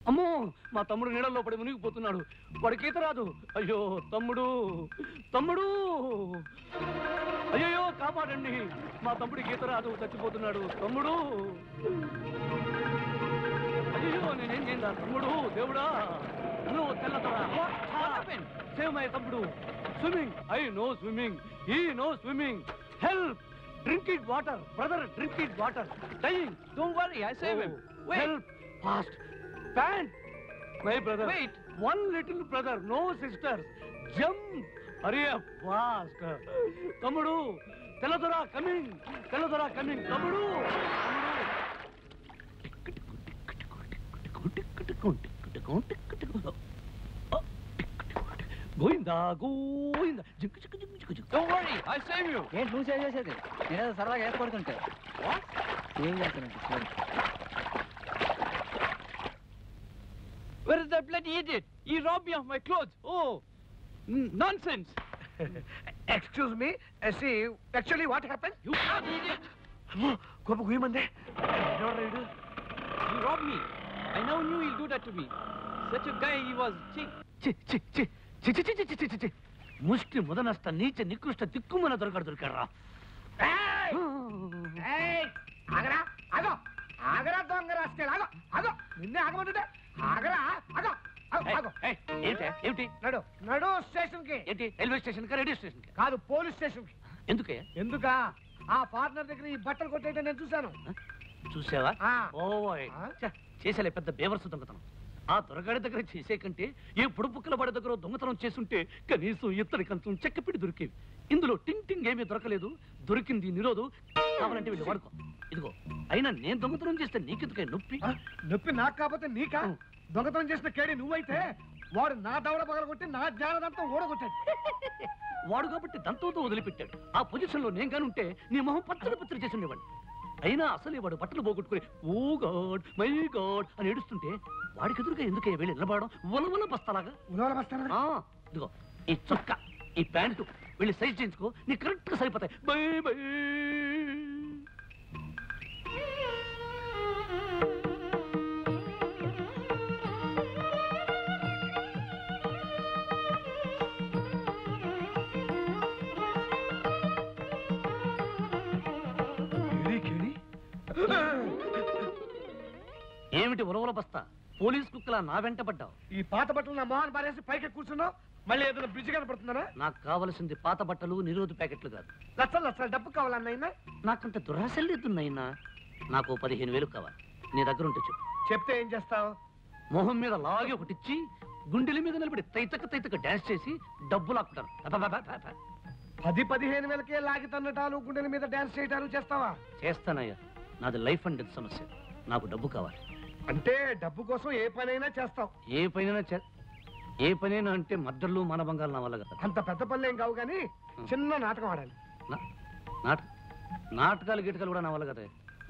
అమ్మో మా తమ్ముడు నీళ్ళల్లో పడి మునిగిపోతున్నాడు. వాడికి ఈత రాదు. అయ్యో తమ్ముడు తమ్ముడు, అయ్యో కాపాడండి, మా తమ్ముడికి ఈత రాదు, చచ్చిపోతున్నాడు. తమ్ముడు, అయ్యో నేనేం చేయండి తమ్ముడు, దేవుడా నువ్వు తెల్లతరా. సేవ్ మై తమ్ముడు. Swimming, I no swimming, he no swimming. Help, drinking water brother, drinking water, dying. Don't worry, I save him. Wait. Help, fast. Pant, my brother. Wait. One little brother, no sisters. Jump, hurry up, fast. Tamudu, Teladora coming, Teladora coming. Tamudu, Goinda, Goinda. Don't worry, I save you. ఏంటి నువ్వు save చేసేది? నేనేదో సరదాగా ఏర్పడుతుంటే ఏం చేస్తానంటే. Where is that bloody idiot? He robbed me of my clothes. Oh, nonsense. Excuse me, see, actually what happened? You bloody idiot. Kopa guyimande. He robbed me. I never knew he'll do that to me. Such a guy he was. ముష్టి ముదనష్ట నీచ నికృష్ట దిక్కుమన దొరకరా. ఆగరా ఆగో, ఆగరా దొంగ rascal, ఆగో ఆగో, నిన్నే ఆగమంటుంటే ఆగరా ఆగో ఆగో. ఏమిటి నడు నడు స్టేషన్ కి. ఏంటి రైల్వే స్టేషన్ కా రేడియో స్టేషన్ కా? కాదు, పోలీస్ స్టేషన్ కి. ఎందుకే? ఎందుకా? ఆ ఫార్నర్ దగ్గర ఈ బట్టలు కొట్టేట నేను చూశాను. చూసావా? ఆ. ఓయ్ చేసేలే పెద్ద బేవర్సు దొంగతనం. ఆ దొరగాడి దగ్గర చేసే కంటే ఏ పొడుపుక్కల వాడి దగ్గర దొంగతనం చేస్తుంటే కనీసం ఇత్తడి కంచం చెక్కపిడి దొరికేవి. ఇందులో టింగ్ టింగ్ ఏమీ దొరకలేదు. దొరికింది నిరోధు. కావాలంటే వీళ్ళు వాడుకో. ఇదిగో, అయినా నేను దొంగతనం చేస్తే నీకెందుకే నొప్పి? నొప్పి నాకు కాకపోతే నీకా? దొంగతనం చేసిన కేడి నువ్వైతే వాడు నా దవడ పగలగొట్టి నా జ్ఞానదంతం ఓడగొట్టాడు. వాడు కాబట్టి దంతంతో వదిలిపెట్టాడు. ఆ పొజిషన్ లో నేను కానుంటే నీ మొహం పచ్చడి పచ్చడి చేసి ఉండేవాడిని. అయినా అసలే వాడు బట్టలు పోగొట్టుకుని ఓ గాడ్ మై గాడ్ అని ఏడుస్తుంటే వాడికి ఎదురుగా ఎందుకే వెళ్ళి నిలబడడం ఉలవల బస్తాలాగా? ఇదిగో ఈ చొక్కా, ఈ ప్యాంటు వెళ్ళి సైజ్ చేయించుకో, నీకు కరెక్ట్ గా సరిపోతాయి. By by. ఏమిటి ఉలవల బస్తా? పోలీస్ కుక్కలా నా వెంట పడ్డావు. ఈ పాత బట్టలు నా మొహాన్ని పారేసి పైకి కూర్చున్నావు. మళ్ళీ ఏదైనా బ్రిడ్జ్ కనపడుతున్నారా? నాకు కావలసింది పాత బట్టలు, నిరోధ ప్యాకెట్లు కాదు. లక్షలు లక్షలు డబ్బు కావాలన్నైనా? నాకంత దురాశలు లేదున్నైనా. నాకు 15,000 కావాలి. నీ దగ్గర ఉంటే చెప్పు. చెప్తే ఏం చేస్తావు? మొహం మీద లాగి ఒకటిచ్చి గుండెల మీద నిలబడి తైతక తైతక డాన్స్ చేసి డబ్బు లాక్కుంటాను. 10-15 వేలకే లాగి తన్నటాలు, గుండెల మీద డాన్స్ చేయటాలు చేస్తావా? చేస్తానయ్యా. నాది లైఫ్ అండ్ డెత్ సమస్య. నాకు డబ్బు కావాలి. అంటే డబ్బు కోసం ఏ పనైనా చేస్తావు? ఏ పనైనా అంటే మద్దర్లు మానభంగాలు నా వల్ల కదా. అంత పెద్ద పనులు ఏం కావు కానీ చిన్న నాటకం ఆడాలి. నాటకాలు గిటకాలు కూడా నా వల్ల కదా.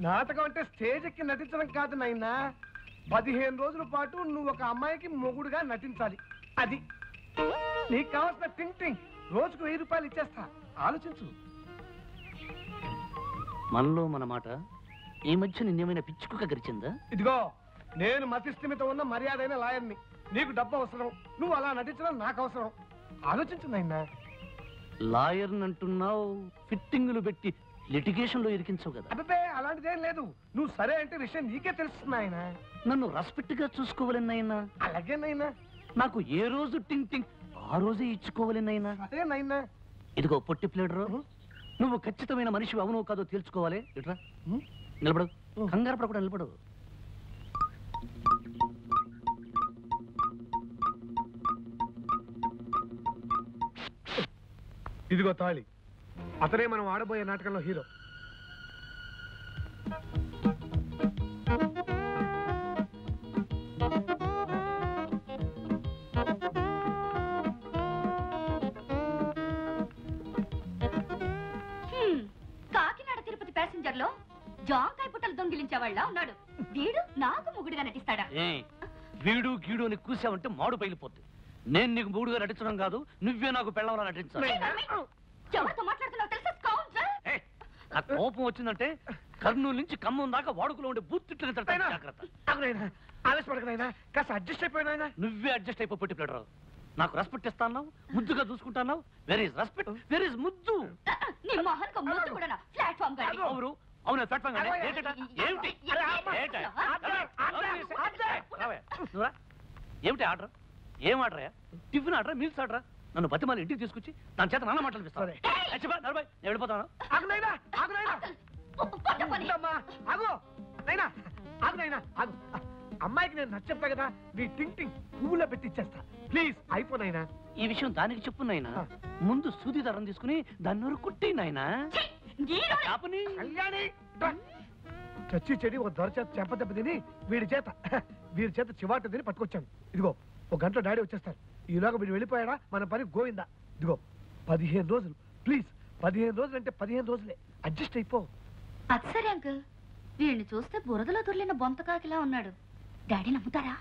నాటకం అంటే స్టేజ్ ఎక్కి నటించడం కాదు నాయనా. 15 రోజుల పాటు నువ్వు ఒక అమ్మాయికి మొగుడుగా నటించాలి. అది నీకు కావాల్సిన టింగ్ టింగ్. రోజుకు 1000 రూపాయలు ఇచ్చేస్తా, ఆలోచించు. మనలో మన మాట ఈ మధ్య నిన్నేమైనా పిచ్చుకుక గరిచిందా? ఇదిగో, నేను మతిస్థిమిత ఉన్న మర్యాదైన లాయర్ని. నీకు డబ్బు అవసరం, నువ్వు అలా నటించడం నాకు అవసరం. ఆలోచించు నాయనా. లాయర్ అంటున్నావు, ఫిట్టింగులు పెట్టి లిటిగేషన్ లో ఇరికించవు కదా. అబ్బే, అలాంటిదేం లేదు. నువ్వు సరే అంటే విషయం నీకే తెలుస్తుంది ఆయన. నన్ను రెస్పెక్ట్ గా చూసుకోవాలన్నైనా. అలాగే నైనా. నాకు ఏ రోజు టింగ్ టింగ్ ఆ రోజే ఇచ్చుకోవాలన్నైనా. అదే నైనా. ఇదిగో పొట్టి ప్లేడరు, నువ్వు ఖచ్చితమైన మనిషి అవునో కాదో తెలుసుకోవాలి. ఇట్రా నిలబడు, కంగారు పడకుండా నిలబడు. ఇదిగో తాళి. అతనే మనం ఆడబోయే నాటకంలో హీరో. కాకినాడ తిరుపతి ప్యాసింజర్ లో జాంకాయ పుట్టలు దొంగిలించేవాళ్ళ ఉన్నాడు. వీడు నాకు మొగుడుగా నటిస్తాడా? వీడు గీడు అని కూసావంటే మాడు పగిలిపోద్ది. నేను నీకు మూడుగా నటించడం కాదు, నువ్వే నాకు పెళ్ళవలా నటించాలి. ఎవరితో మాట్లాడుతున్నావు తెలుసా? ఆ కోపం వచ్చిందంటే కర్నూలు నుంచి ఖమ్మం దాకా వాడుకలో ఉండే బూత్తిట్లు జాగ్రత్త. ఆవేశపడకనైనా కాస్త అడ్జస్ట్ అయిపోయినాయినా. నువ్వే అడ్జస్ట్ అయిపో పొట్టి ప్లేడరు. నాకు రెస్పెక్ట్ ఇస్తాను, ముద్దుగా చూసుకుంటాను. Where is respect, where is ముద్దు? నీ మొహన్కు ముద్దు కూడా ప్లాట్ఫామ్ గాడి. అవును అవునా ప్లాట్ఫామ్ ఏమిటి ఏమిటి ఆర్డర్? ఏం order? Tiffin order, meals order? నన్ను బతిమాలి ఇంటికి తీసుకొచ్చి దాని చేత నాన్న మాట్లాడిపిస్తాను. నేను వెళ్ళిపోతాను. ఆగునైనా ఆగునైనా ఆగు నైనా ఆగునైనా ఆగు. అమ్మాయికి నేను నచ్చప్పా కదా, నీ టింగ్ టింగ్ పువ్వులో పెట్టి ఇచ్చేస్తా. ప్లీజ్ అయిపో నైనా. ఈ విషయం దానికి చెప్పు నాయనా. ముందు సూది దారం తీసుకుని దాన్ని నూరు కుట్టి నాయనా. కళ్యాణి చచ్చి చెడి ఒక దొర చేత చెంప దెబ్బ తిని వీడి చేత చివాట తిని పట్టుకొచ్చాను. ఇదిగో ఒక గంటలో డాడీ వచ్చేస్తారు. ఈలోగా వీడు వెళ్ళిపోయాడా మన పని గోవిందా. ఇదిగో 15 రోజులు ప్లీజ్. 15 రోజులు అంటే 15 రోజులే. అడ్జస్ట్ అయిపో. అది సరే అంకుల్, వీడిని చూస్తే బురదలో దొర్లిన బొంతకాకిలా ఉన్నాడు. డాడీ నమ్ముతారా?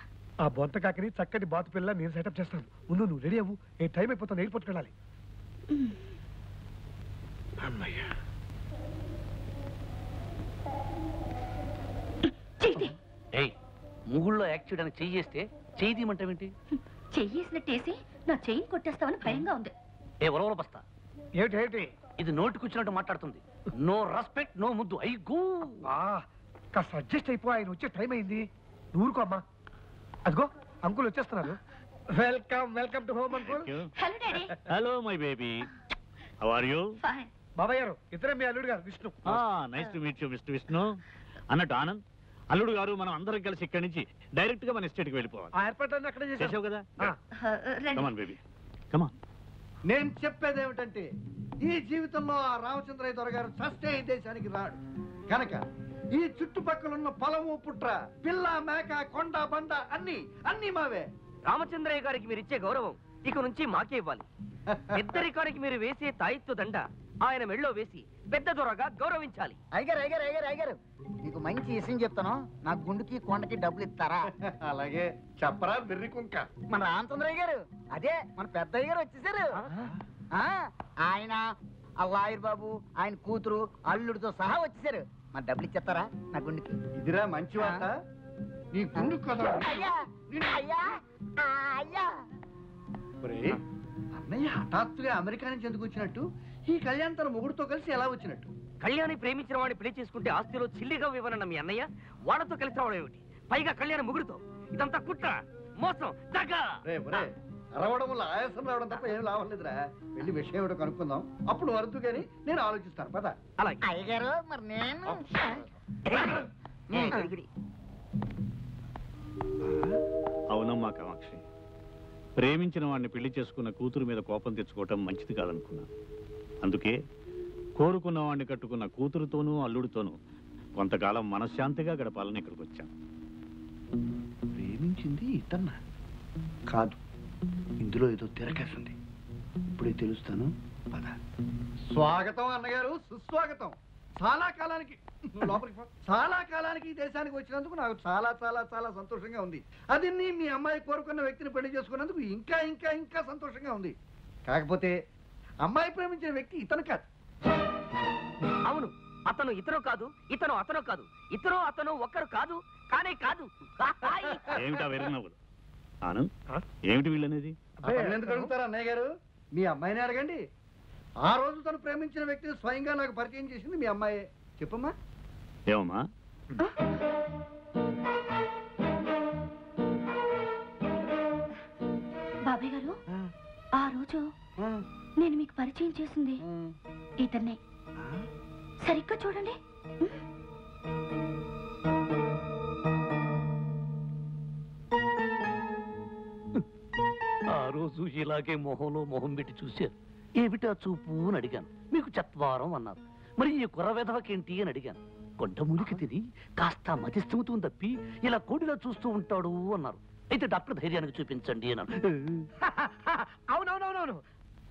ఆ బొంతకాకిని చక్కటి బాతు పిల్ల నేను సెటప్ చేస్తాను. ముందు నువ్వు రెడీ అవ్వు. ఏ టైం అయిపోతుంది, ఎయిర్పోర్ట్కి వెళ్ళాలి. అమ్మయ్యా ముగుళ్ళో యాక్సిడెంట్ చెయ్యేస్తే చెయ్యి తీయమంటావేంటి? చెయ్యేసినట్టేసి నా చెయ్యి కొట్టేస్తావని భయంగా ఉంది. ఏ ఉరవర బస్తా ఏమిటి ఏమిటి ఇది? నోటికొచ్చినట్టు మాట్లాడుతుంది. నో రెస్పెక్ట్, నో ముద్దు. I go. కాస్త అడ్జస్ట్ అయిపో. ఆయన వచ్చే టైం అయింది. ఊరుకో అమ్మా. అదిగో అంకుల్ వచ్చేస్తున్నారు. Welcome welcome to home uncle. Hello daddy. Hello my baby, how are you? Fine. బాబాయ్ గారు ఇద్దరే మీ అల్లుడు గారు Vishnu. Nice to meet you mister Vishnu. అన్నట్టు ఆనంద్, అల్లుడు గారు మనం అందరం కలిసి ఇక్కడి నుంచి డైరెక్ట్ గా మన ఎస్టేట్ కి వెళ్ళిపోవాలి. ఆ ఏర్పాట్లన్నీ అక్కడే చేసావు కదా? రండి. కమాన్ బేబీ, కమాన్. నేను చెప్పేది ఏమిటంటే, ఈ జీవితంలో ఆ రామచంద్రయ్య దొర గారు చస్తే ఈ దేశానికి రాడు కనుక ఈ చుట్టుపక్కల ఉన్న పొలము పుట్ర పిల్ల మేక కొండ బండ అన్ని మావే. రామచంద్రయ్య గారికి మీరు ఇచ్చే గౌరవం ఇక నుంచి మాకే ఇవ్వాలి. ఇద్దరికానికి మీరు వేసే తాయిత్తు దండ ఆయన మెళ్ళో వేసి పెద్ద దొరగా గౌరవించాలి. అయ్యారు మీకు మంచి విషయం చెప్తాను. నా గుండుకి కొండకి డబ్బులు ఇస్తారా? అలాగే చెప్పరా బిర్రి కుంక. మన రామచంద్రయ్య గారు, అదే మన పెద్దయ్య గారు వచ్చేసారు. ఆయన ఆ లాయర్ బాబు, ఆయన కూతురు, అల్లుడితో సహా వచ్చేసారు. మన డబ్బులు ఇచ్చేస్తారా నా గుండుకి? ఇదిరా మంచి వార్త. నీ గుండు కదా అన్నయ్య హఠాత్తుగా అమెరికా నుంచి ఎందుకు వచ్చినట్టు? ఈ కళ్యాణ్ తన మొగుడుతో కలిసి ఎలా వచ్చినట్టు? కళ్యాణి ప్రేమించిన వాడిని పెళ్లి చేసుకుంటే ఆస్తిలో చిల్లిగా ఇవ్వనన్న మీ అన్నయ్య వాళ్ళతో కలిసి రావడం ఏమిటి? పైగా కళ్యాణి ముగుడుతో. ఇదంతా కుట్ర, మోసం, దగ్గ. అరవడం వల్ల ఆయాసం రావడం తప్ప ఏం లాభం లేదురా. వెళ్ళి విషయం ఏమిటో కనుక్కుందాం. అప్పుడు వరదు గాని నేను ఆలోచిస్తాను. పద. అలాగే అయ్యగారు, మరి నేను అవునమ్మా కామాక్షి, ప్రేమించిన వాడిని పెళ్లి చేసుకున్న కూతురు మీద కోపం తెచ్చుకోవటం మంచిది కాదనుకున్నా. అందుకే కోరుకున్న వాడిని కట్టుకున్న కూతురుతోనూ అల్లుడితోనూ కొంతకాలం మనశ్శాంతిగా గడపాలని ఇక్కడికి వచ్చాను. ప్రేమించింది ఇతన్నా కాదు, ఇందులో ఏదో తిరగేసింది. ఇప్పుడే తెలుస్తాను. పద. స్వాగతం అన్నగారు, సుస్వాగతం. చాలా కాలానికి చాలా కాలానికి ఈ దేశానికి వచ్చినందుకు నాకు చాలా చాలా చాలా సంతోషంగా ఉంది. అది మీ అమ్మాయి కోరుకున్న వ్యక్తిని పెళ్లి చేసుకున్నందుకు ఇంకా ఇంకా ఇంకా సంతోషంగా ఉంది. కాకపోతే అమ్మాయి ప్రేమించిన వ్యక్తి ఇతను కాదు. అవును, అతను ఇతను కాదు, ఇతను అతను కాదు, ఇతను అతను ఒక్కరు కాదు, కానే కాదు. ఏమిటా వెర్రినవ్వులు? ఆనంద్, ఏమిటి వీళ్ళనేది? ఎందుకు అడుగుతారు అన్నయ్య గారు? మీ అమ్మాయిని అడగండి. ఆ రోజు తను ప్రేమించిన వ్యక్తిని స్వయంగా నాకు పరిచయం చేసింది మీ అమ్మాయే. చెప్పమ్మా. ఏమమ్మా? బాబాయ్ గారు, ఆ రోజు నేను మీకు పరిచయం చేసింది ఇతన్నే. సరిగ్గా చూడండి. ఆ రోజు ఇలాగే మొహంలో మొహం పెట్టి చూశారు. ఏమిటా చూపు అని అడిగాను. మీకు చత్వారం అన్నారు. మరి ఈ కుర్ర వెధవకేంటి అని అడిగాను. కొండములికి తిని కాస్త మతిస్థిమతం తప్పి ఇలా కోడిలా చూస్తూ ఉంటాడు అన్నారు. అయితే డాక్టర్ ధైర్యానికి చూపించండి అన్నారు. అవునవునవునవును.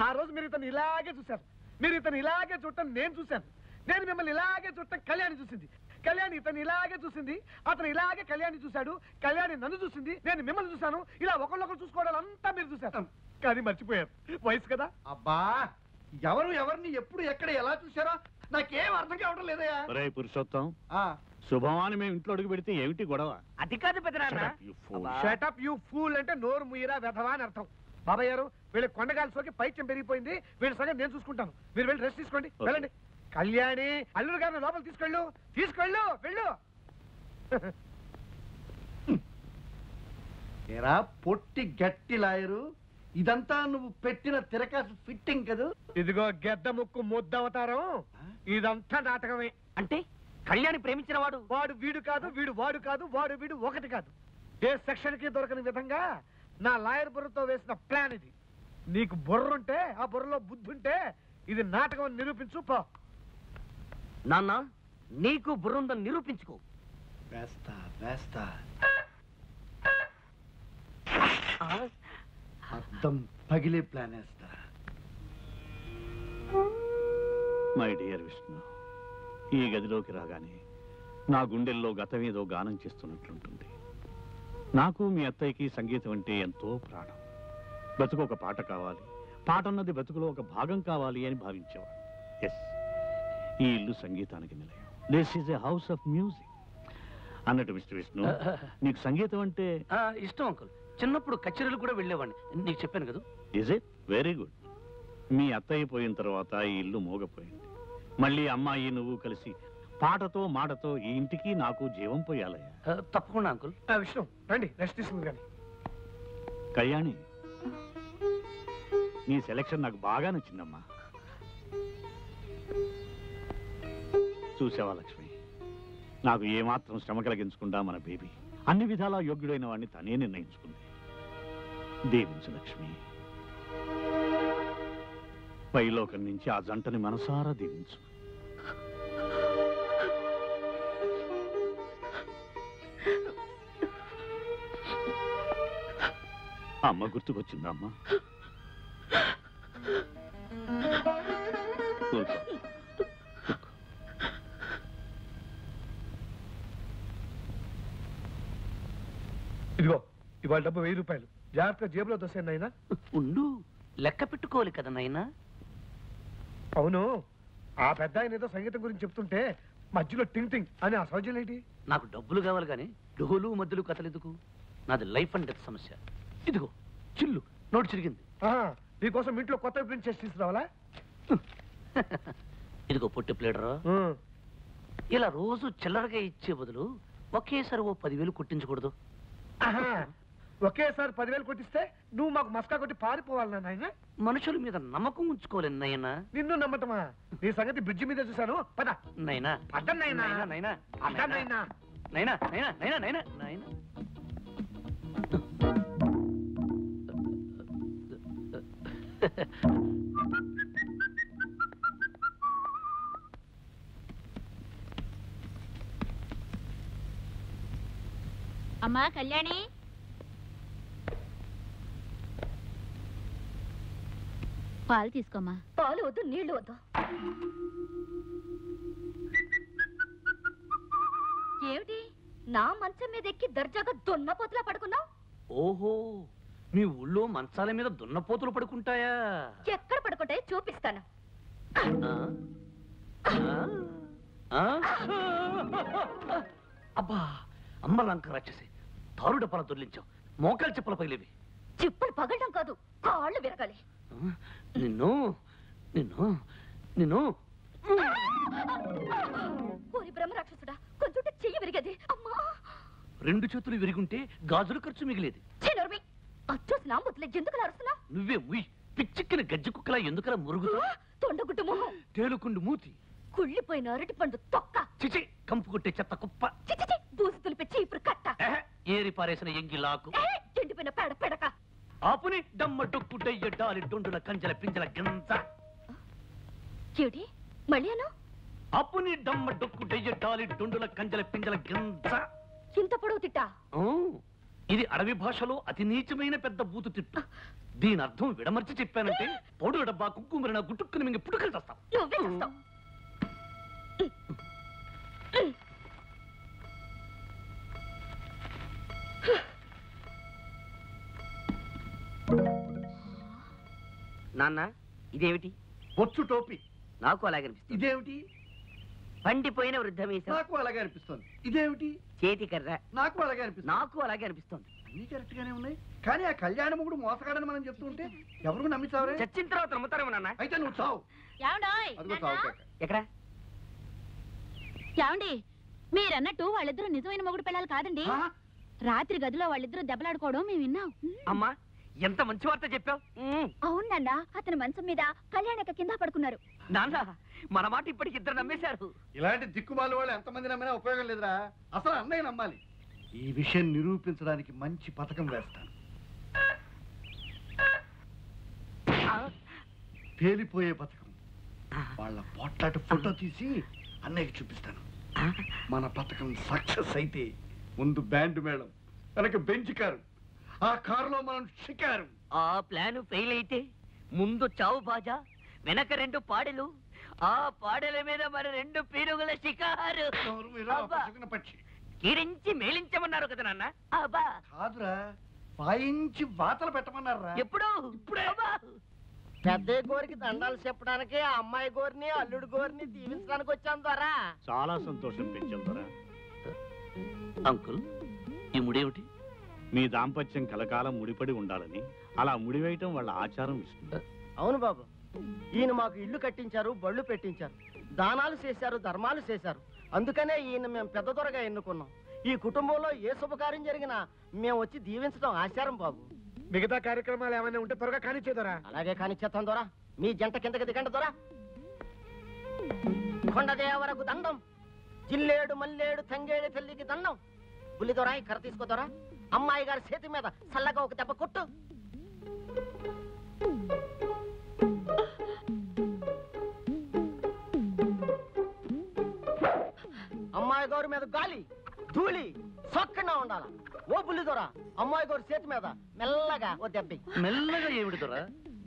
ఆ రోజు మీరు ఇతను ఇలాగే చూశారు. మీరు ఇతను ఇలాగే చూడటం నేను చూశాను. నేను మిమ్మల్ని ఇలాగే చూడటం కళ్యాణి చూసింది. కళ్యాణి ఇతను ఇలాగే చూసింది. అతను ఇలాగే కళ్యాణి చూశాడు. కళ్యాణి నన్ను చూసింది. నేను మిమ్మల్ని చూశాను. ఇలా ఒకళ్ళొకరు చూసుకోవడాలంతా మీరు చూశారు. కానీ మర్చిపోయారు, వయసు కదా. అబ్బా, ఎవరు ఎవరిని ఎప్పుడు ఎక్కడ ఎలా చూశారో నాకేం అర్థం కావడం లేదయ్యా. ఒరే పురుషోత్తం, ఆ, శుభమాని మేము ఇంట్లో అడుగు పెడితే ఏమిటి గొడవ? అది కాదు పెద్దనాన్న. Shut up, you fool. Shut up you fool అంటే నోరు ముయ్యరా వెధవా అని అర్థం. బాబాయ్ గారు వీళ్ళ కొండగాలి సోకి పైత్యం పెరిగిపోయింది. వీళ్ళ సంగతి నేను చూసుకుంటాను. మీరు వెళ్ళి రెస్ట్ తీసుకోండి. Okay. వెళ్ళండి. కళ్యాణి అల్లుడు గారిని లోపల తీసుకెళ్ళు వెళ్ళు. ఏరా పొట్టి గట్టి లాయరు, ఇదంతా నువ్వు పెట్టిన తిరకాసు ఫిట్టింగ్ కదూ? ఇదిగో గెద్ద ముక్కు ముద్దవతారం, ఇదంతా నాటకమే. అంటే కళ్యాణి ప్రేమించిన వాడు వాడు వీడు కాదు, వీడు వాడు కాదు, వాడు వీడు ఒకటి కాదు. ఏ సెక్షన్ కి దొరకని విధంగా నా లాయర్ బుర్రతో వేసిన ప్లాన్ ఇది. నీకు బుర్రుంటే, ఆ బుర్రలో బుద్ధి ఉంటే ఇది నాటకం అని నిరూపించు పో. నాన్న, నీకు బుర్రుందని నిరూపించుకో. వేస్తా అర్థం పగిలే ప్లాన్ వేస్తా. మై డియర్ విష్ణు, ఈ గదిలోకి రాగానే నా గుండెల్లో గతమేదో గానం చేస్తున్నట్లుంటుంది. నాకు మీ అత్తయ్యకి సంగీతం అంటే ఎంతో ప్రాణం. బతుకు ఒక పాట కావాలి, పాట అన్నది బతుకులో ఒక భాగం కావాలి అని భావించేవాడు. ఎస్, ఈ ఇల్లు సంగీతానికి నిలయం. This is a house of music అన్నట్టు మిస్టర్ విష్ణు, నీకు సంగీతం అంటే ఇష్టం అంకుల్. చిన్నప్పుడు కచేరీలు కూడా వెళ్ళేవాడిని, నీకు చెప్పాను కదా. Is it? Very good. మీ అత్తయ్య పోయిన తర్వాత ఈ ఇల్లు మోగపోయింది. మళ్ళీ అమ్మాయి నువ్వు కలిసి పాటతో మాటతో ఈ ఇంటికి నాకు జీవం పోయాలయ్యా. తప్పకుండా అంకుల్. విష్ణు రండి, రెస్ట్ తీసుకుంది కానీ. కళ్యాణి, నీ సెలక్షన్ నాకు బాగా నచ్చిందమ్మా. చూసావా లక్ష్మి, నాకు ఏమాత్రం శ్రమ కలిగించకుండా మన బేబీ అన్ని విధాలా యోగ్యుడైన వాడిని తనే నిర్ణయించుకుంది. దీవించు లక్ష్మి. పైలోకం నుంచి ఆ జంటని మనసారా దీవించు. అమ్మ గుర్తుకొచ్చిందా అమ్మా? కూర్చో. ఇదిగో ఇవాళ డబ్బు 1000 రూపాయలు. జాగ్రత్తగా జేబులో దోసేయండి నాయనా. ఉండు, లెక్క పెట్టుకోవాలి కదా నాయనా. అవును, ఆ పెద్ద ఆయన ఏదో సంగీతం గురించి చెప్తుంటే మధ్యలో టింగ్ టింగ్ అని ఆ సౌజన్యం ఏంటి? నాకు డబ్బులు కావాలి కానీ డోలు మధ్యలో కథలెందుకు? నాది లైఫ్ అండ్ డెత్ సమస్య. ఇదిగో చిల్లు, నోటు చిరిగింది. నీకోసం ఇంట్లో కొత్త ప్రింట్ చేసి తీసుకురావాలా? ఇదిగో పొట్టి ప్లేడరా, ఇలా రోజు చిల్లరగా ఇచ్చే బదులు ఒకేసారి ఓ 10,000 కొట్టించకూడదు? ఒకేసారి 10,000 కొట్టిస్తే నువ్వు మాకు మస్కా కొట్టి పారిపోవాలి నాయన. మనుషుల మీద నమ్మకం ఉంచుకోలేను నాయనా. నిన్ను నమ్మటమా? నీ సంగతి బ్రిడ్జి మీద చూశాను. పద నైనా, పద నాయనా. నైనా, పద నాయనా. నైనా, నైనా, నైనా, నైనా, నైనా. అమ్మా కళ్యాణి, పాలు తీసుకోమ్మా. పాలు వద్దు, నీళ్లు వద్దు. ఏమిటి నా మంచం మీద ఎక్కి దర్జాగా దున్నపోతులా పడుకున్నావు? ఓహో, మీ ఊళ్ళో మంచాల మీద దున్నపోతులు పడుకుంటాయా? ఎక్కడ పడుకుంటాయో చూపిస్తాను. అబ్బా, అమ్మ లంక రాక్షసి, తారు డబ్బాల దొర్లించావు. మోకాలు చెప్పుల పగిలేవి. చెప్పులు పగలడం కాదు, కాళ్ళు విరగాలి. నిన్ను నిన్ను నిన్ను ఓరి బ్రహ్మ రాక్షసుడా, కొంచెం చెయ్యి విరిగది. అమ్మా, 2 చేతులు విరిగుంటే గాజుల ఖర్చు మిగిలేది. చిన్నోర్మి, అచ్చోసి నా ముద్దులే ఎందుకు అరుస్తున్నా? నువ్వే ముయ్, పిచ్చిక్కిన గజ్జి కుక్కలా ఎందుకలా మురుగుతా? తొండగుడ్డు మొహం, తేలుకుండు మూతి, కుళ్ళిపోయిన అరటి పండు తొక్క, చిచి కంపు కొట్టే చెత్త కుప్ప, చిచి బూసి తులిపే ఇప్పుడు కట్ట, ఏరి పారేసిన ఎంగిలాకు, ఎండిపోయిన పేడ పెడక, ఆపుని డమ్మ డొక్కు డయ్య డాలి డొండుల కంజల పింజల గింజ. ఏడి మళ్ళీ అను? ఆపుని డమ్మ డొక్కు డయ్య డాలి డొండుల కంజల పింజల గింజ. ఇంత పొడవు తిట్టా? ఇది అడవి భాషలో అతి నీచమైన పెద్ద బూతు తిట్టు. దీని అర్థం విడమర్చి చెప్పానంటే పౌడు డబ్బా కుక్కుమరిన గుట్టుక్కుని మింగి పుట్టుకలు చేస్తాం. నువ్వే చేస్తావు. నాన్న, ఇదేమిటి? బొచ్చు టోపీ. నాకు అలాగే అనిపిస్తుంది. ఇదేమిటి? పండిపోయిన వృద్ధమీసం. నాకు అలాగే అనిపిస్తుంది. ఇదేమిటి? చేతి కర్ర. నాకు అలాగే అనిపిస్తుంది. నాకు అలాగే అనిపిస్తుంది. అన్ని కరెక్ట్ గానే ఉన్నాయి, కానీ ఆ కళ్యాణ మొగుడు మోసగాడని మనం చెప్తుంటే ఎవరు నమ్మిస్తావరే? చచ్చిన తర్వాత నమ్ముతారేమో నాన్న. అయితే నువ్వు చావు. అదిగో చావు కేక. ఎక్కడ? ఏమండి మీరన్నట్టు వాళ్ళిద్దరూ నిజమైన మొగుడు పిల్లలు కాదండి. ఆ? రాత్రి గదిలో వాళ్ళిద్దరూ దెబ్బలాడుకోవడం మేము విన్నాం. అమ్మా ఎంత మంచి వార్త చెప్పావు. అవునన్నా, అతని మంచం మీద కళ్యాణక కింద పడుకున్నారు. నాన్న మన మాట ఇప్పటికి ఇద్దరు నమ్మేశారు. ఇలాంటి దిక్కుమాల వాళ్ళు ఎంతమంది నమ్మినా ఉపయోగం లేదురా. అసలు అన్నయ్య నమ్మాలి. ఈ విషయం నిరూపించడానికి మంచి పథకం వేస్తాను. పేలిపోయే పథకం. వాళ్ళ పోట్లాట ఫోటో తీసి అన్నయ్యకి చూపిస్తాను. మన పథకం సక్సెస్ అయితే ముందు బ్యాండ్ మేళం, వెనక బెంచ్ కారు, ఆ కారులో మనం షికారు. ఆ ప్లాన్ ఫెయిల్ అయితే ముందు చావు బాజా, వెనక 2 పాడెలు, ఆ పాడెల మీద మరి 2 పీరుగుల షికారు. అబ్బా. పక్షి కీరించి మేలించమన్నారు కదా నాన్న. అబ్బా కాదురా, వాయించి వాతలు పెట్టమన్నారా? ఎప్పుడు? ఇప్పుడే. పెద్ద గోరికి దండాలు చెప్పడానికి ఆ అమ్మాయి గోరిని అల్లుడు గోరిని దీవించడానికి వచ్చాను ద్వారా. చాలా సంతోషం పెంచారా. అంకుల్, ఈ ముడేమిటి? మీ దాంపత్యం కలకాలం ముడిపడి ఉండాలని అలా ముడివేయటం వాళ్ళ ఆచారం ఇస్తుంది. అవును బాబు, ఈయన మాకు ఇల్లు కట్టించారు, బళ్ళు పెట్టించారు, దానాలు చేశారు, ధర్మాలు చేశారు. అందుకనే ఈయన మేము పెద్ద దొరగా ఎన్నుకున్నాం. ఈ కుటుంబంలో ఏ శుభకార్యం జరిగినా మేము వచ్చి దీవించడం ఆచారం బాబు. మిగతా కార్యక్రమాలు ఏమైనా ఉంటే త్వరగా కానిచ్చేదరా. అలాగే కానిచ్చేస్తాం దొరా. మీ జంట కిందకి దిగండి దొరా. కొండదేవరకు దండం, జిల్లేడు మల్లేడు తంగేడు తల్లికి దండం. బుల్లి దొరా, ఈ కర్ర తీసుకోదొరా. అమ్మాయి గారి చేతి మీద చల్లగా ఒక దెబ్బ కొట్టు. అమ్మాయి గౌరి మీద గాలి ధూళి సొక్కగా ఉండాల. ఓ బుల్లి దొరా, అమ్మాయి గౌరి చేతి మీద మెల్లగా ఓ దెబ్బ. మెల్లగా ఏమిటి దొర?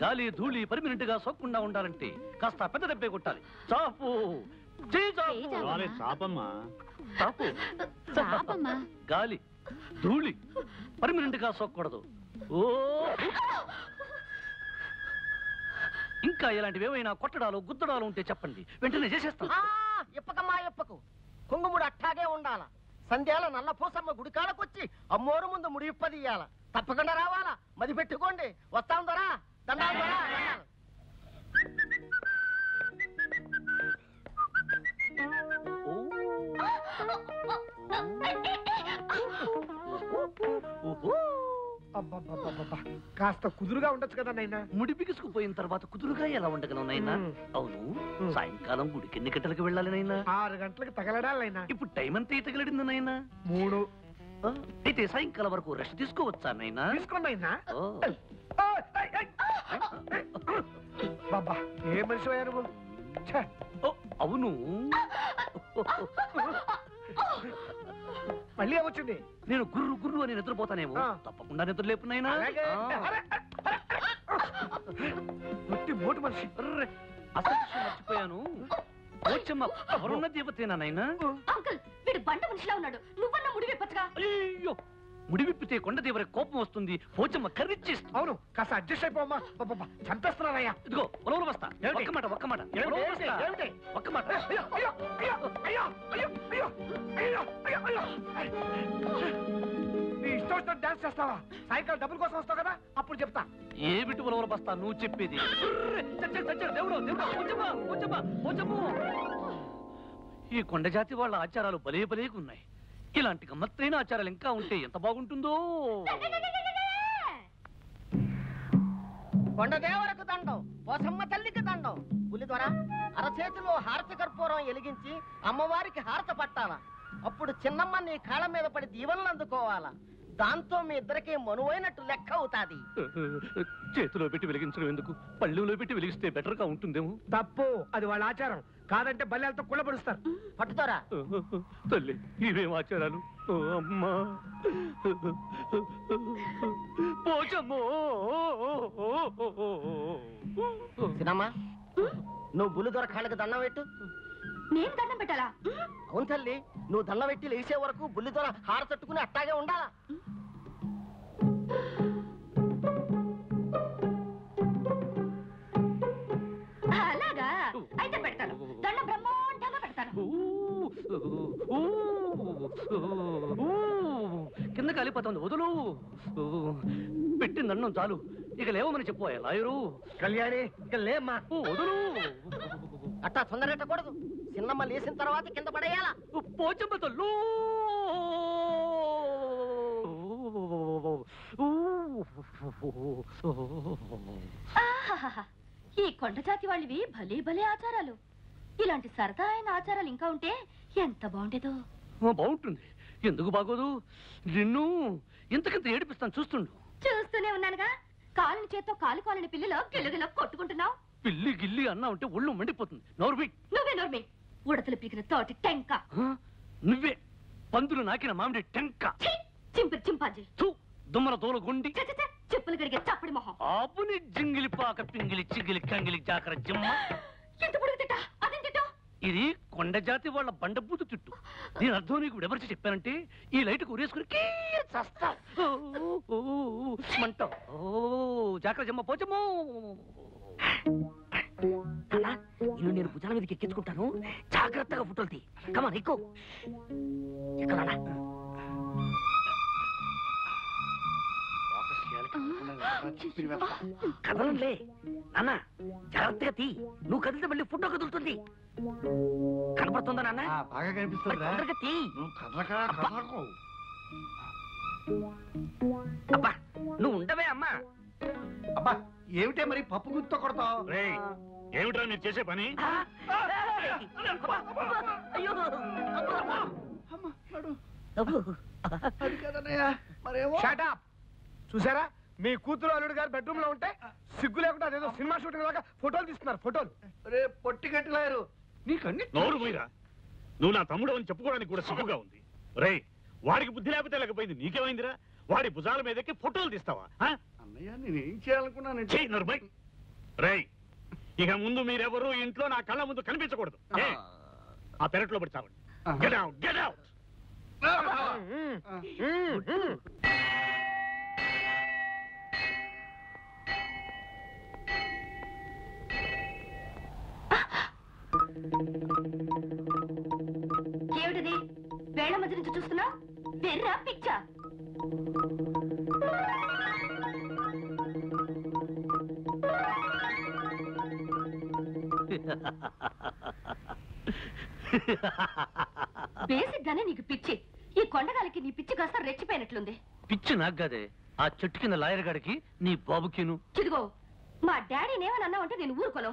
గాలి ధూళి పర్మినెంట్ గా సోకకుండా ఉండాలంటే కాస్త పెద్ద దెబ్బే కొట్టాలి. చాపు, చేయి చాపు. వాళ్ళే చాపమ్మా. చాపు. చాపమ్మా. గాలి ధూళి పర్మినెంట్ గా సోకూడదు. ఓ ఇంకా ఇలాంటివి ఏమైనా కొట్టడాలు గుద్దడాలు ఉంటే చెప్పండి, వెంటనే చేసేస్తాం. ఇప్పకమ్మా ఇప్పకు. కుంగుముడు అట్టాగే ఉండాల. సంధ్యాల నల్ల పూసమ్మ గుడికాలకొచ్చి అమ్మోరు ముందు ముడి ఇప్పదీయాల. తప్పకుండా రావాలా. మది పెట్టుకోండి. వస్తాం దొరా. దండాలు దొరా. అబ్బబ్బబ్బబ్బబ్బా, కాస్త కుదురుగా ఉండొచ్చు కదా నాయనా. ముడి బిగుసుకుపోయిన తర్వాత కుదురుగా ఎలా ఉండగలం నాయనా? అవును, సాయంకాలం గుడికి ఎన్ని గంటలకు వెళ్ళాలి నాయనా? 6 గంటలకు తగలడాలైనా. ఇప్పుడు టైం అంతా తగిలడింది నాయనా? 3. అయితే సాయంకాలం వరకు రెస్ట్ తీసుకోవచ్చా నాయనా? తీసుకోండి అయినా. ఓ. బాబా, ఏ మనిషి అయ్యా నువ్వు? ఛే. ఓ, అవును, మళ్ళీ ఏమొచ్చింది? నేను గుర్రు గుర్రు అని నిద్రపోతానేమో. తప్పకుండా నిద్ర లేపు నాయనా. అలాగే. ఒట్టి మోటు మనిషి. అర్రే, అసలు విషయం మర్చిపోయాను. పోచమ్మ ఎవరున్న దేవతేనా నాయనా? అంకుల్, వీడు బండ మనిషిలా ఉన్నాడు. నువ్వన్నా ముడి విప్పచ్చుగా. అయ్యో, ముడి విప్పితే కొండ దేవర కోపం వస్తుంది. పోచమ్మ కర్రిచ్చేస్తుంది. అవును, కాస్త అడ్జస్ట్ అయిపోమ్మా. బాబా, చంపేస్తున్నారయ్యా. ఇదిగో ఉలవలు బస్తా. ఒక్క మాట, ఒక్క మాట. ఉలవలు బస్తా. ఏమిటి? ఒక్క మాట. అయ్యో, అయ్యో, అయ్యో, అయ్యో, అయ్యో, అయ్యో, అయ్యో, అయ్యో, అయ్యో. నీ ఇష్టం వచ్చినట్టు డాన్స్ చేస్తావా? సాయంకాలం డబ్బుల కోసం వస్తావు కదా, అప్పుడు చెప్తా. ఏమిటి ఉలవలు బస్తా నువ్వు చెప్పేది? దేవుడు, దేవుడు, పోచమ్మ, పోచమ్మ, పోచమ్మ. ఈ కొండ జాతి వాళ్ళ ఆచారాలు భలే భలేగున్నాయి. ఇలాంటి గమ్మత్తైన ఆచారాలు ఇంకా ఉంటే ఎంత బాగుంటుందో. కొండదేవరకు దండం, పోసమ్మ తల్లికి దండం. పులి ద్వారా అరచేతిలో హారతి కర్పూరం ఎలిగించి అమ్మవారికి హారత పట్టాల. అప్పుడు చిన్నమ్మ నీ కాళ్ళ మీద పడి దీవెనలు అందుకోవాలా. దాంతో మీ ఇద్దరికి మనువైనట్టు లెక్క అవుతాది. చేతిలో పెట్టి వెలిగించడం ఎందుకు? పళ్ళెంలో పెట్టి వెలిగిస్తే బెటర్ గా ఉంటుందేమో. తప్పు, అది వాళ్ళ ఆచారం. కాదంటే బల్లెలతో కుళ్ళబడుస్తారు. పట్టుతారా? తల్లి, ఇవేం ఆచారాలు? ఓ అమ్మా, పోచమ్మో. చిన్నమ్మ, నువ్వు బుల్లి దొర కాళ్ళకి దండం పెట్టు. నేను దండం పెట్టాలా? అవును తల్లి, నువ్వు దండం పెట్టి లేచే వరకు బుల్లి దొర హార తట్టుకుని అట్టాగే ఉండాలా. అలాగా అయితే పెడతాను. దండం బ్రహ్మాండంగా పెడతాను. అయిపోతుంది వదులు పెట్టిందన్నం చాలు ఇక లేవమని చెప్పోయా లాయరు కళ్యాణి ఇక లేమ్మా వదులు అట్టా తొందరెట్టకూడదు చిన్నమ్మ లేచిన తర్వాత కింద పడేయాలా పోచమ్మ తల్లు ఆహాహాహా. ఈ కొండ జాతి వాళ్ళవి భలే భలే ఆచారాలు. ఇలాంటి సరదా అయిన ఆచారాలు ఇంకా ఉంటే ఎంత బాగుండేదో. బాగుంటుంది ఎందుకు బాగోదు నిన్ను ఇంతకంత ఏడిపిస్తాను చూస్తుండు చూస్తూనే ఉన్నానుగా. కాలిని చేత్తో కాలుకోలని పిల్లిలో గిల్లగిల్ల కొట్టుకుంటున్నావు. పిల్లి గిల్లి అన్నా ఉంటే ఒళ్ళు మండిపోతుంది నోర్మి నువ్వే నోర్మి ఉడతలు పీకిన తోటి టెంక. నువ్వే పందులు నాకిన మామిడి టెంక ఛీ! చింపిరి చింపాజీ దుమ్మల తోలు గుండి ఛ, ఛ, ఛ! చెప్పులు గడిగే చప్పడి మొహం. ఆపుని జింగిలి పాక పింగిలి చిగిలి కంగిలి జాకర జిమ్మ ఎంత పొడుగు తిట్టా అదేం తిట్టా. ఇది కొండ జాతి వాళ్ళ బండబూతు తిట్టు దీని అర్థం నీకు ఎవరికి చెప్పానంటే ఈ లైట్ ఉరేసుకుని మంటావు జాకర జిమ్మ పోచమ్మో. ఇల్లు నేను భుజాల మీదకి ఎక్కించుకుంటాను, జాగ్రత్తగా ఫోటోలు తీ. కమాన్ ఎక్కువ ఎక్కడా కదలంలే నాన్న, జాగ్రత్తగా తీ. నువ్వు కదిలితే మళ్ళీ ఫోటో కదులుతుంది. కనపడుతుందా నాన్న? బాగా కనిపిస్తుందా? తొందరగా తీ. నువ్వు కదలకు. అబ్బా నువ్వు ఉండవే అమ్మా. అబ్బా ఏమిటే మరి పప్పు గుర్తు కొడతావు? ఏమిట్రా మీరు చేసే పని? అయ్యో అది కదన్నయ్య మరేమో. Shut up! చూసారా మీ కూతురు అల్లుడు గారు బెడ్రూమ్ లో ఉంటే సిగ్గు లేకుండా అదేదో సినిమా షూటింగ్ లాగా ఫోటోలు తీస్తున్నారు ఫోటోలు. రే పొట్టి గట్టిలాయరు నీకన్నీ నోరు పోయిరా. నువ్వు నా తమ్ముడు అని చెప్పుకోవడానికి కూడా సిగ్గుగా ఉంది. రేయ్ వాడికి బుద్ధి లేకపోతే లేకపోయింది, నీకేమైందిరా? వాడి భుజాల మీదకి ఫోటోలు తీస్తావా? అన్నయ్య నేనేం చేయాలనుకున్నానంటే చెయ్యి నోరుబై. రేయ్ ఇక ముందు మీరెవరూ ఇంట్లో నా కళ్ళ ముందు కనిపించకూడదు. ఆ పెరట్లో పడి చావండి. Get out, get out. ఏమిటిది వేళ మధ్య నుంచి చూస్తున్నా? వెర్రా పిచ్చా? బేసిక్ గానే నీకు పిచ్చి. ఈ కొండగాలికి నీ పిచ్చి కాస్త రెచ్చిపోయినట్లుంది. పిచ్చి నాకు కాదే ఆ చెట్టు కింద లాయర్ గాడికి నీ బాబుకిను. చిదిగో మా డాడీని ఏమని అన్నావంటే నేను ఊరుకోను.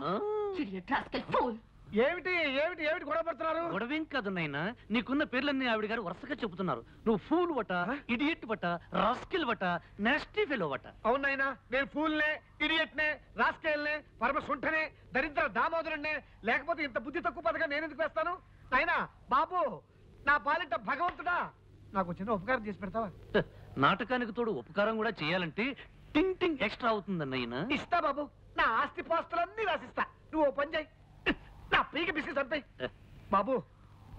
చిడియట్ రాస్కెల్ ఫూల్. ఏమిటి ఏమిటి ఏమిటి గొడవ పడుతున్నారు? గొడవేం కాదు నాయనా, నీకున్న పేర్లన్నీ ఆవిడ గారు వరుసగా చెబుతున్నారు. నువ్వు ఫూల్ వట, ఇడియట్ వట, రాస్కిల్ వట, నాస్టీ ఫెలో వట. అవునైనా నేను ఫూల్నే, ఇడియట్నే, రాస్కేల్నే, పరమ సుంఠనే, దరిద్ర దామోదరుణ్ణే. లేకపోతే ఇంత బుద్ధి తక్కువ పథకం నేను ఎందుకు వేస్తాను? నాయనా బాబు నా పాలిట భగవంతుడా నాకు చిన్న ఉపకారం చేసి పెడతావా? నాటకానికి తోడు ఉపకారం కూడా చేయాలంటే టింగ్ టింగ్ ఎక్స్ట్రా అవుతుందన్నయ్యనా. ఇస్తా బాబు, నా ఆస్తి పాస్తులన్నీ రాసిస్తా. నువ్వు ఓ పని చేయి, నా పీక బిస్కెట్ చంపేయి. బాబు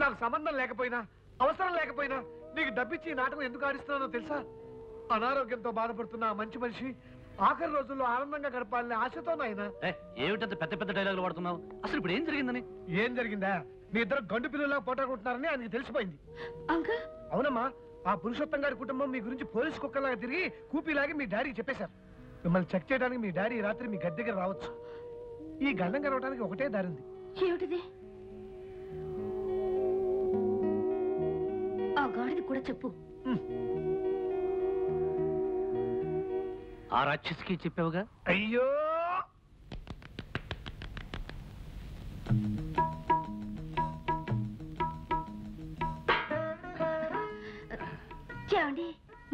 నాకు సంబంధం లేకపోయినా అవసరం లేకపోయినా నీకు డబ్బిచ్చి ఈ నాటకం ఎందుకు ఆడిస్తున్నానో తెలుసా? అనారోగ్యంతో బాధపడుతున్న ఆ మంచి మనిషి ఆఖరి రోజుల్లో ఆనందంగా గడపాలని ఆశతో నాయనా. ఏమిటంత పెద్ద పెద్ద డైలాగులు వాడుతున్నావు? అసలు ఇప్పుడు ఏం జరిగిందని? ఏం జరిగిందా? మీ ఇద్దరు గండు పిల్లలా పోటాడుకుంటున్నారని ఆయనకి తెలిసిపోయింది. అంకుల్ అవునమ్మా, ఆ పురుషోత్తం గారి కుటుంబం మీ గురించి పోలీసు కుక్కలాగా తిరిగి కూపీలాగి మీ డాడీకి చెప్పేశారు. మిమ్మల్ని చెక్ చేయడానికి మీ డాడీ రాత్రి మీ గద్దె దగ్గర రావచ్చు. ఈ గండం గడవడానికి ఒకటే దారి ఉంది. ఏమిటిది? ఆ గాడిది కూడా చెప్పు. ఆ రాక్షసికి చెప్పావుగా? అయ్యో ఏమండి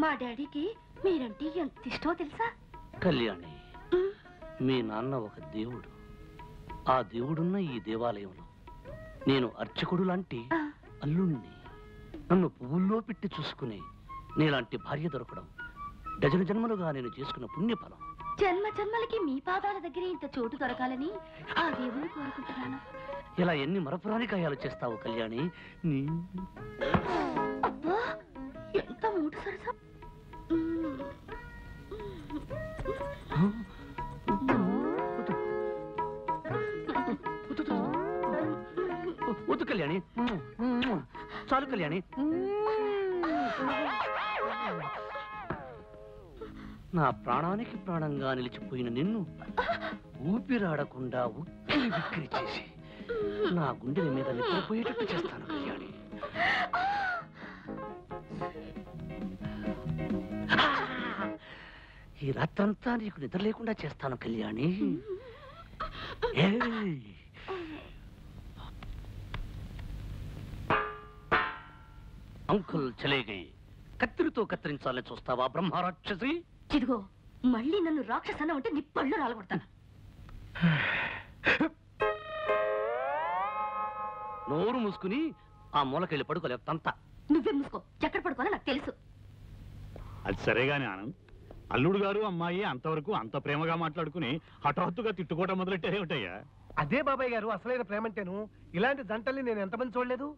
మా డాడీకి మీరంటే ఎంత ఇష్టమో తెలుసా? కళ్యాణి, మీ నాన్న ఒక దేవుడు. ఆ దేవుడున్న ఈ దేవాలయంలో నేను అర్చకుడు లాంటి అల్లుణ్ణి. నన్ను పువ్వుల్లో పెట్టి చూసుకుని నీలాంటి భార్య దొరకడం డజన జన్మలుగా నేను చేసుకున్న పుణ్యఫలం. జన్మ జన్మలకి మీ పాదాల దగ్గర ఇంత చోటు దొరకాలని ఆ దేవుని కోరుకుంటున్నాను. ఇలా ఎన్ని మరపురాని కాయాలు చేస్తావు కళ్యాణి? నీ అబ్బా ఎంత మూడు సరసం. వద్దు కళ్యాణి, చాలు కళ్యాణి. నా ప్రాణానికి ప్రాణంగా నిలిచిపోయిన నిన్ను ఊపిరాడకుండా ఉక్కిరి బిక్కిరి చేసి నా గుండెల మీద నిద్రపోయేటట్టు చేస్తాను కళ్యాణి. ఈ రాత్రంతా నీకు నిద్ర లేకుండా చేస్తాను కళ్యాణి. ఏయ్! అంకుల్ చలేగై, కత్తిరితో కత్తిరించాలని చూస్తావా బ్రహ్మరాక్షసి? ఇదిగో మళ్ళీ నన్ను రాక్షసన్న ఉంటే నీ పళ్ళు రాలగొడతాను. నోరు మూసుకుని ఆ మూలకెళ్ళి పడుకోలేవు తంత. నువ్వే మూసుకో, ఎక్కడ పడుకోవాలో నాకు తెలుసు. అది సరేగాని ఆనంద్, అల్లుడు గారు అమ్మాయి అంతవరకు అంత ప్రేమగా మాట్లాడుకుని హఠాత్తుగా తిట్టుకోవటం మొదలెట్టారేమిటయ్యా? అదే బాబాయ్ గారు అసలైన ప్రేమంటేను. ఇలాంటి జంటల్ని నేను ఎంతమంది చూడలేదు.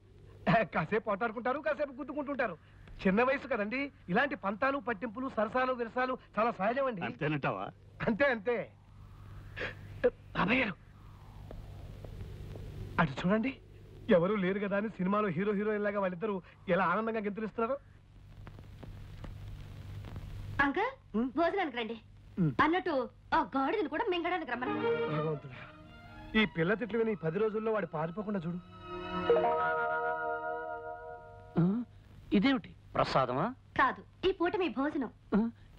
కాసేపు పోటాడుకుంటారు, కాసేపు గుద్దుకుంటుంటారు. చిన్న వయసు కదండి. ఇలాంటి పంతాలు పట్టింపులు సరసాలు విరసాలు చాలా సహజం అండి. అంతేనంటావా? అంతే అంతే. బాబాయ్ గారు అటు చూడండి, ఎవరు లేరు కదా అని సినిమాలో హీరో హీరోయిన్ లాగా వాళ్ళిద్దరూ ఎలా ఆనందంగా గెంతులిస్తున్నారు. అంకల్ భోజనానికి రండి. అన్నట్టు ఆ గాడిదని కూడా మింగడానికి రమ్మని. భగవంతుడా, ఈ పిల్ల తిట్లు విని 10 రోజుల్లో వాడు పారిపోకుండా చూడు. ఇదేమిటి ప్రసాదమా? కాదు, ఈ పూట మీ భోజనం.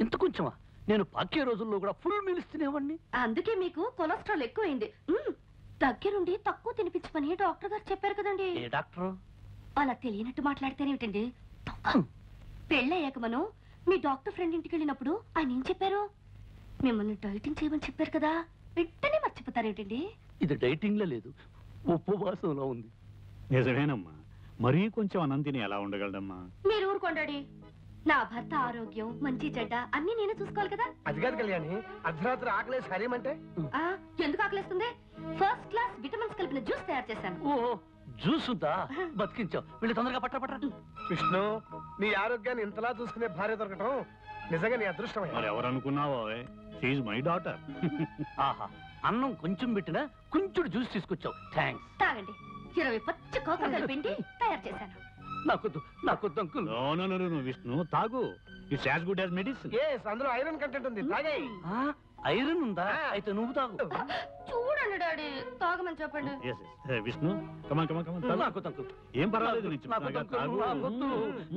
ఇంత కొంచెమా? నేను పాకే రోజుల్లో కూడా ఫుల్ మీల్స్ తినేవాడిని. అందుకే మీకు కొలెస్ట్రాల్ ఎక్కువైంది. దగ్గరుండి తక్కువ తినిపించమని డాక్టర్ గారు చెప్పారు కదండి. ఏ డాక్టర్? అలా తెలియనట్టు మాట్లాడితేనేమిటండి. పెళ్ళయ్యాక మనం మీ డాక్టర్ ఫ్రెండ్ ఇంటికి వెళ్ళినప్పుడు ఆయన ఏం చెప్పారు? మిమ్మల్ని డైటింగ్ చేయమని చెప్పారు కదా, వెంటనే మర్చిపోతారేమిటండి? ఇది డైటింగ్ లో లేదు, ఉపవాసంలో ఉంది. నిజమేనమ్మా, మరీ కొంచెం అనంతిని ఎలా ఉండగలడమ్మా? మీరు ఊరుకోండి. నా భర్త ఆరోగ్యం మంచి చెడ్డ అన్ని నేనే చూసుకోవాలి కదా. అది కాదు కళ్యాణి, అర్ధరాత్రి ఆకలేసి హరేమంటే ఎందుకు ఆకలిస్తుంది? ఫస్ట్ క్లాస్ విటమిన్స్ కలిపిన జ్యూస్ తయారు చేశాను. ఓ జ్యూస్ ఉందా? బతికించావు. వీళ్ళు తొందరగా పట్ట. విష్ణు, నీ ఆరోగ్యాన్ని ఇంతలా చూసుకునే భార్య దొరకటం నిజంగా నీ అదృష్టమే. మరి ఎవరనుకున్నావో, షీఈ్ మై డాటర్. ఆహా, అన్నం కొంచెం పెట్టినా కొంచెం జ్యూస్ తీసుకొచ్చావు. థ్యాంక్స్. తాగండి. 20 పచ్చి కోకలు కలిపిండి తయారు చేశాను. నాకొద్దు అంకుల్. నో విష్ణు, తాగు. It's as good as medicine. అందులో ఐరన్ కంటెంట్ ఉంది, తాగే. ఐరన్ ఉందా? అయితే నువ్వు తాగు. చూడండి డాడీ, తాగమని చెప్పండి. విష్ణు, కమాన్ నాకొద్దు అంకుల్. ఏం పర్వాలేదు, నేను చెప్తున్నాగా, తాగు.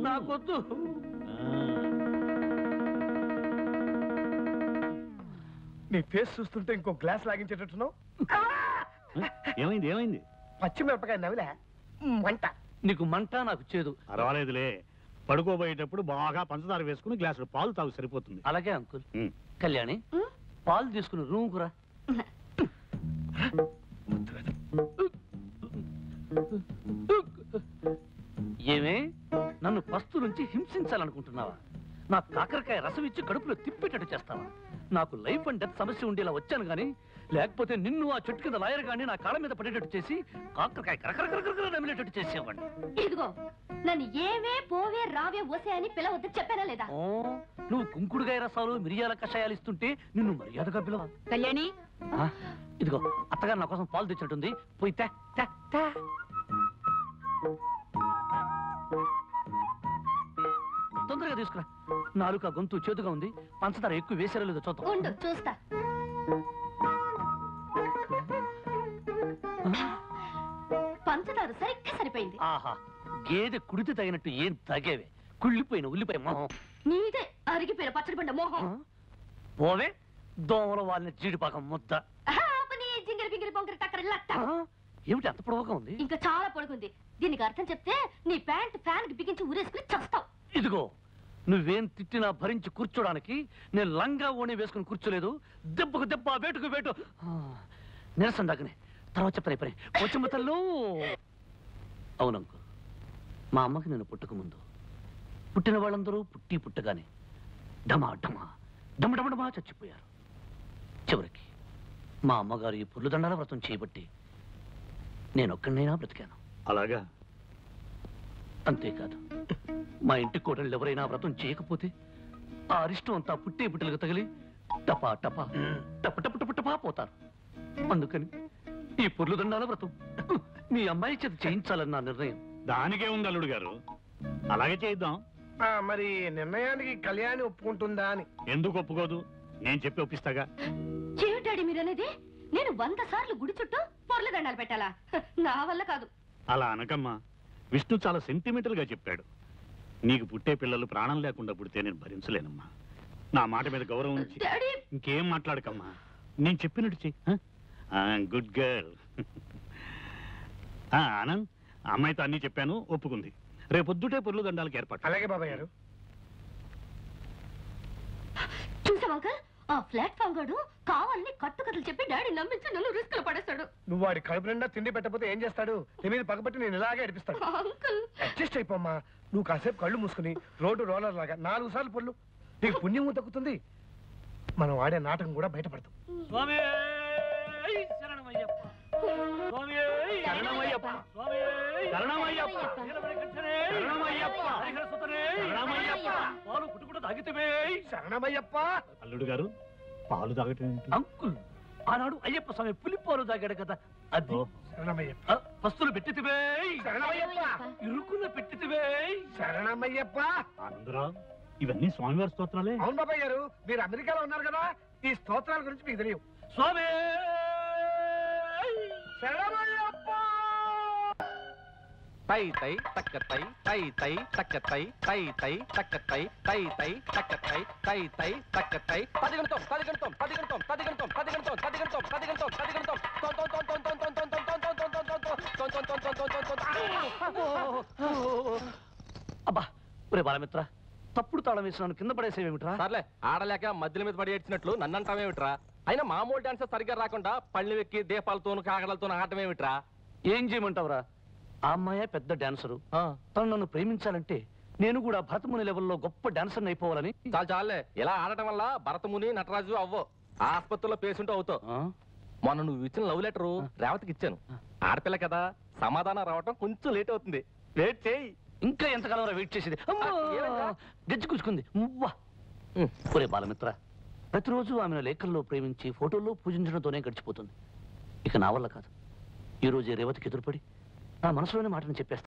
నాకొద్దు. నీ ఫేస్ చూస్తుంటే ఇంకో గ్లాస్ లాగించేటట్టున్నావు. ఏమైంది? పచ్చిమిరపకాయ నవిలే మంట. నీకు మంట, నాకు చేదు. పర్వాలేదులే, పడుకోబోయేటప్పుడు బాగా పంచదార వేసుకుని గ్లాసులు పాలు తాగు, సరిపోతుంది. అలాగే అంకుల్. కళ్యాణి, పాలు తీసుకుని రూమ్ కురా. ఏమే, నన్ను పస్తు నుంచి హింసించాలనుకుంటున్నావా? నా కాకరకాయ రసం ఇచ్చి కడుపులో తిప్పేటట్టు చేస్తావా? నాకు లైఫ్ అండ్ డెత్ సమస్య ఉండేలా వచ్చాను గానీ, లేకపోతే నిన్ను ఆ చెట్టు కింద లాయర్ గాని నా కాళ్ళ మీద పడేటట్టు చేసి కాకరకాయ కరకరకరకర నమిలేటట్టు చేసేవాడిని. ఇదిగో, నన్ను ఏవే పోవే రావే ఓసే అని పిలవద్దు చెప్పానా లేదా? నువ్వు కుంకుడుగాయ రసాలు మిరియాల కషాయాలు ఇస్తుంటే నిన్ను మర్యాదగా పిలవ. కళ్యాణి, ఇదిగో అత్తగారు నా కోసం పాలు తెచ్చినట్టుంది, పోయి తే. తొందరగా తీసుకురా. నాలుక గొంతు చేతుగా ఉంది, పంచదార ఎక్కువ వేసారో లేదో చూద్దాం. ఉండు చూస్తా. పంచదార సరిగ్గా సరిపోయింది. ఆహా, గేదె కుడితే తగినట్టు ఏం తగేవే. కుళ్ళిపోయిన ఉల్లిపాయ మొహం. నీదే అరిగిపోయిన పచ్చడి పండ మోహం. పోవే, దోమల వాళ్ళని జీడిపాకం ముద్ద. జింగిరి గింగిరి బొంగిరి టక్కరి లట్ట. ఏమిటి అంత పొడవుగా ఉంది? ఇంకా చాలా పొడుగుంది. దీనికి అర్థం చెప్తే నీ ప్యాంట్ ఫ్యాన్ కి బిగించి ఊరేసుకుని చస్తావు. ఇదిగో, నువ్వేం తిట్టినా భరించి కూర్చోడానికి నేను లంగా ఓణి వేసుకుని కూర్చోలేదు. దెబ్బకు దెబ్బ, వేటుకు వేటు. నిరసన దాకనే తర్వాత చెప్పని పని వచ్చమ్మ తల్లు. అవునంకు, మా అమ్మకి నేను పుట్టక ముందు పుట్టిన వాళ్ళందరూ పుట్టగానే డమా చచ్చిపోయారు. చివరికి మా అమ్మగారు ఈ పుర్లు దండాల వ్రతం చేయబట్టి నేనొక్కడినైనా బ్రతికాను. అలాగా? అంతేకాదు, మా ఇంటి కోడళ్ళు ఎవరైనా వ్రతం చేయకపోతే ఆ అరిష్టం అంతా పుట్టేలకు తగిలి టపా టపా టపటపటపటపా పోతారు. అందుకని ఈ పుర్లు దండాల వ్రతం మీ అమ్మాయి చేత చేయించాలన్న నిర్ణయం. దానికే ఉంది అల్లుడు గారు, అలాగే చేద్దాం. మరి నిర్ణయానికి కళ్యాణి ఒప్పుకుంటుందా అని. ఎందుకు ఒప్పుకోదు? నేను చెప్పి ఒప్పిస్తాగా. చెవిటాడి మీరనేది నేను 100 సార్లు గుడి చుట్టూ పొర్ల దండాలు పెట్టాలా? నా వల్ల కాదు. అలా అనకమ్మా. విష్ణు చాలా సెంటిమెంటల్ గా చెప్పాడు. నీకు పుట్టే పిల్లలు ప్రాణం లేకుండా పుడితే నేను భరించలేనమ్మా. నా మాట మీద గౌరవం ఉంచి డాడీ ఇంకేం మాట్లాడకమ్మా. నేను చెప్పినట్టు చెయ్యి. Good girl. ఆనంద్, అమ్మాయితో అన్నీ చెప్పాను, ఒప్పుకుంది. రేపొద్దుటే పొర్లు దండాలకు ఏర్పాటు. అలాగే బాబాయ్ గారు. చూసావా అంకల్, ఆ ప్లాట్ఫామ్ గాడు కావాలని కట్టుకథలు చెప్పి డాడీ నమ్మించి నన్ను రిస్క్ లో పడేస్తాడు. నువ్వు వాడి కడుపు నిండా తిండి పెట్టకపోతే ఏం చేస్తాడు? నీ మీద పగబట్టి నేను ఇలాగే అడిపిస్తాడు. Uncle adjust అయిపోమ్మా. నువ్వు కాసేపు కళ్ళు మూసుకుని రోడ్డు రోలర్ లాగా 4 సార్లు పొల్లు. నీకు పుణ్యం దక్కుతుంది. మనం ఆడే నాటకం కూడా బయటపడతాం. స్వామి శరణమయ్యప్ప, స్వామి శరణమయ్యప్ప, స్వామి శరణమయ్యప్ప, శరణమయ్యప్ప, హరిహర సుతనే, శరణమయ్యప్ప. పాలు పుట్టుకుంటూ తాగితేవే. శరణమయ్యప్ప. అల్లుడు గారు, పాలు తాగటం ఏంటి? అంకుల్, ఆనాడు అయ్యప్ప స్వామి పులిపాలు తాగాడు కదా, అది. శరణమయ్యప్ప. పస్తులు పెట్టితివే, శరణమయ్యప్ప. ఇరుకున్న పెట్టితివే. శరణమయ్యప్ప. అందరూ ఇవన్నీ స్వామివారి స్తోత్రాలే. అవును బాబాయ్ గారు, మీరు అమెరికాలో ఉన్నారు కదా, ఈ స్తోత్రాల గురించి మీకు తెలియవు. స్వామి శరణమయ్యప్ప. తై తై తక్క తై తై తై తక్క తై తై తై తక్క తై తై తై తక్క తై తై తై తక్క తై. పదిగంటం పదిగంటం పదిగంటం పదిగంటం పదిగంటం పదిగంటం పదిగంటం పదిగంటం తొం తొం తొం తొం తొం తొం తొం తొం తొం తొం తొం తొం తొం తొం తొం తొం తొం తొం. అబ్బా, ఒరే బాలమిత్ర, తప్పుడు తాళం వేసినాను, కింద పడేసేవేమిట్రా? సర్లే, ఆడలేక మధ్యల మీద పడి ఏడ్చినట్లు నన్ను అంటావేమిట్రా? అయినా మామూలు డాన్సర్ సరిగ్గా రాకుండా పళ్ళు వెక్కి దీపాలతోను కాగలతోను ఆడటమేమిట్రా? ఏం చేయమంటావురా? ఆ అమ్మాయే పెద్ద డాన్సరు. తను నన్ను ప్రేమించాలంటే నేను కూడా భరతముని లెవెల్లో గొప్ప డాన్సర్ అయిపోవాలని. చాలు చాలులే, ఇలా ఆడటం వల్ల భరతముని నటరాజు అవ్వో, ఆసుపత్రిలో పేషెంట్ అవుతావు. మొన్న నువ్వు ఇచ్చిన లవ్ లెటరు రేవతికి ఇచ్చాను. ఆడపిల్ల కదా, సమాధానం రావటం కొంచెం లేట్ అవుతుంది. వెయిట్ చేయి. ఇంకా ఎంతకాలం వెయిట్ చేసేది? ఏమైందిరా? గజ్జి కూర్చుకుంది. ఒరే బాలమిత్ర, ప్రతిరోజు ఆమెను లేఖల్లో ప్రేమించి ఫోటోల్లో పూజించడంతోనే గడిచిపోతుంది. ఇక నా వల్ల కాదు. ఈ రోజే రేవతికి ఎదురుపడి నా మనసులోని మాటను చెప్పేస్తాను.